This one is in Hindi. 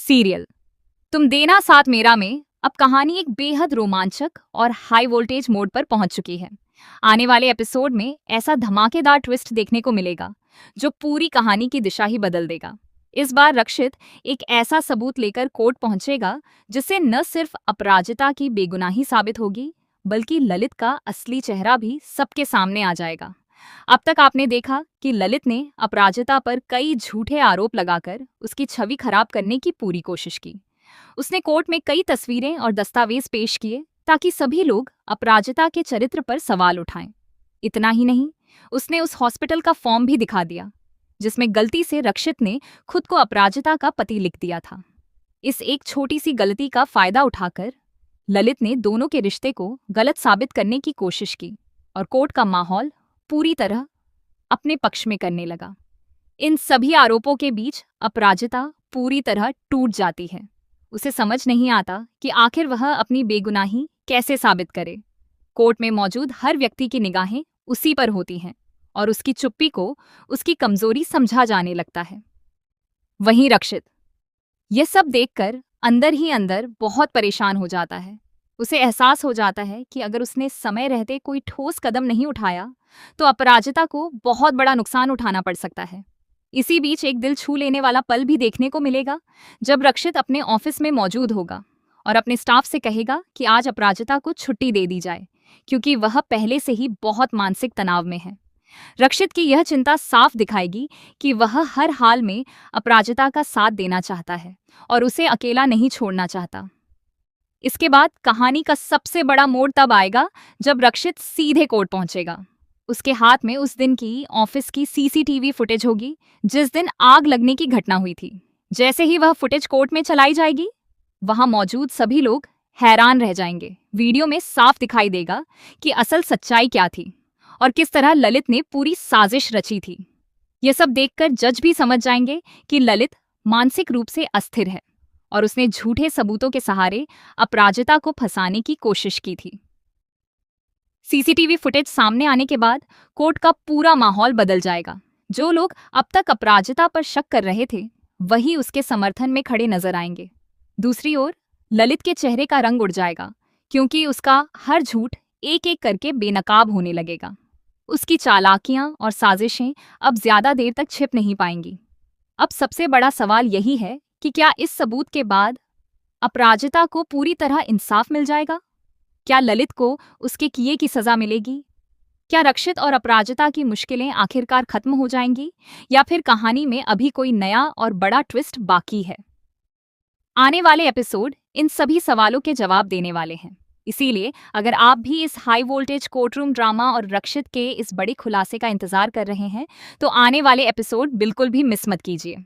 सीरियल तुम देना साथ मेरा में अब कहानी एक बेहद रोमांचक और हाई वोल्टेज मोड पर पहुंच चुकी है। आने वाले एपिसोड में ऐसा धमाकेदार ट्विस्ट देखने को मिलेगा जो पूरी कहानी की दिशा ही बदल देगा। इस बार रक्षित एक ऐसा सबूत लेकर कोर्ट पहुंचेगा जिससे न सिर्फ अपराजिता की बेगुनाही साबित होगी बल्कि ललित का असली चेहरा भी सबके सामने आ जाएगा। अब तक आपने देखा कि ललित ने अपराजिता पर कई झूठे आरोप लगाकर उसकी छवि खराब करने की पूरी कोशिश की। उसने कोर्ट में कई तस्वीरें और दस्तावेज पेश किए ताकि सभी लोग अपराजिता के चरित्र पर सवाल उठाएं। इतना ही नहीं, उसने उस हॉस्पिटल का फॉर्म भी दिखा दिया जिसमें गलती से रक्षित ने खुद को अपराजिता का पति लिख दिया था। इस एक छोटी सी गलती का फायदा उठाकर ललित ने दोनों के रिश्ते को गलत साबित करने की कोशिश की और कोर्ट का माहौल पूरी तरह अपने पक्ष में करने लगा। इन सभी आरोपों के बीच अपराजिता पूरी तरह टूट जाती है। उसे समझ नहीं आता कि आखिर वह अपनी बेगुनाही कैसे साबित करे। कोर्ट में मौजूद हर व्यक्ति की निगाहें उसी पर होती हैं और उसकी चुप्पी को उसकी कमजोरी समझा जाने लगता है। वहीं रक्षित यह सब देखकर अंदर ही अंदर बहुत परेशान हो जाता है। उसे एहसास हो जाता है कि अगर उसने समय रहते कोई ठोस कदम नहीं उठाया तो अपराजिता को बहुत बड़ा नुकसान उठाना पड़ सकता है। इसी बीच एक दिल छू लेने वाला पल भी देखने को मिलेगा जब रक्षित अपने ऑफिस में मौजूद होगा और अपने स्टाफ से कहेगा कि आज अपराजिता को छुट्टी दे दी जाए क्योंकि वह पहले से ही बहुत मानसिक तनाव में है। रक्षित की यह चिंता साफ दिखाएगी कि वह हर हाल में अपराजिता का साथ देना चाहता है और उसे अकेला नहीं छोड़ना चाहता। इसके बाद कहानी का सबसे बड़ा मोड़ तब आएगा जब रक्षित सीधे कोर्ट पहुंचेगा। उसके हाथ में उस दिन की ऑफिस की सीसीटीवी फुटेज होगी जिस दिन आग लगने की घटना हुई थी। जैसे ही वह फुटेज कोर्ट में चलाई जाएगी वहां मौजूद सभी लोग हैरान रह जाएंगे। वीडियो में साफ दिखाई देगा कि असल सच्चाई क्या थी और किस तरह ललित ने पूरी साजिश रची थी। यह सब देखकर जज भी समझ जाएंगे कि ललित मानसिक रूप से अस्थिर है और उसने झूठे सबूतों के सहारे अपराजिता को फंसाने की कोशिश की थी। सीसीटीवी फुटेज सामने आने के बाद कोर्ट का पूरा माहौल बदल जाएगा। जो लोग अब तक अपराजिता पर शक कर रहे थे वही उसके समर्थन में खड़े नजर आएंगे। दूसरी ओर ललित के चेहरे का रंग उड़ जाएगा क्योंकि उसका हर झूठ एक एक करके बेनकाब होने लगेगा। उसकी चालाकियां और साजिशें अब ज्यादा देर तक छिप नहीं पाएंगी। अब सबसे बड़ा सवाल यही है कि क्या इस सबूत के बाद अपराजिता को पूरी तरह इंसाफ मिल जाएगा? क्या ललित को उसके किए की सजा मिलेगी? क्या रक्षित और अपराजिता की मुश्किलें आखिरकार खत्म हो जाएंगी या फिर कहानी में अभी कोई नया और बड़ा ट्विस्ट बाकी है? आने वाले एपिसोड इन सभी सवालों के जवाब देने वाले हैं। इसीलिए अगर आप भी इस हाई वोल्टेज कोर्टरूम ड्रामा और रक्षित के इस बड़े खुलासे का इंतजार कर रहे हैं तो आने वाले एपिसोड बिल्कुल भी मिस मत कीजिए।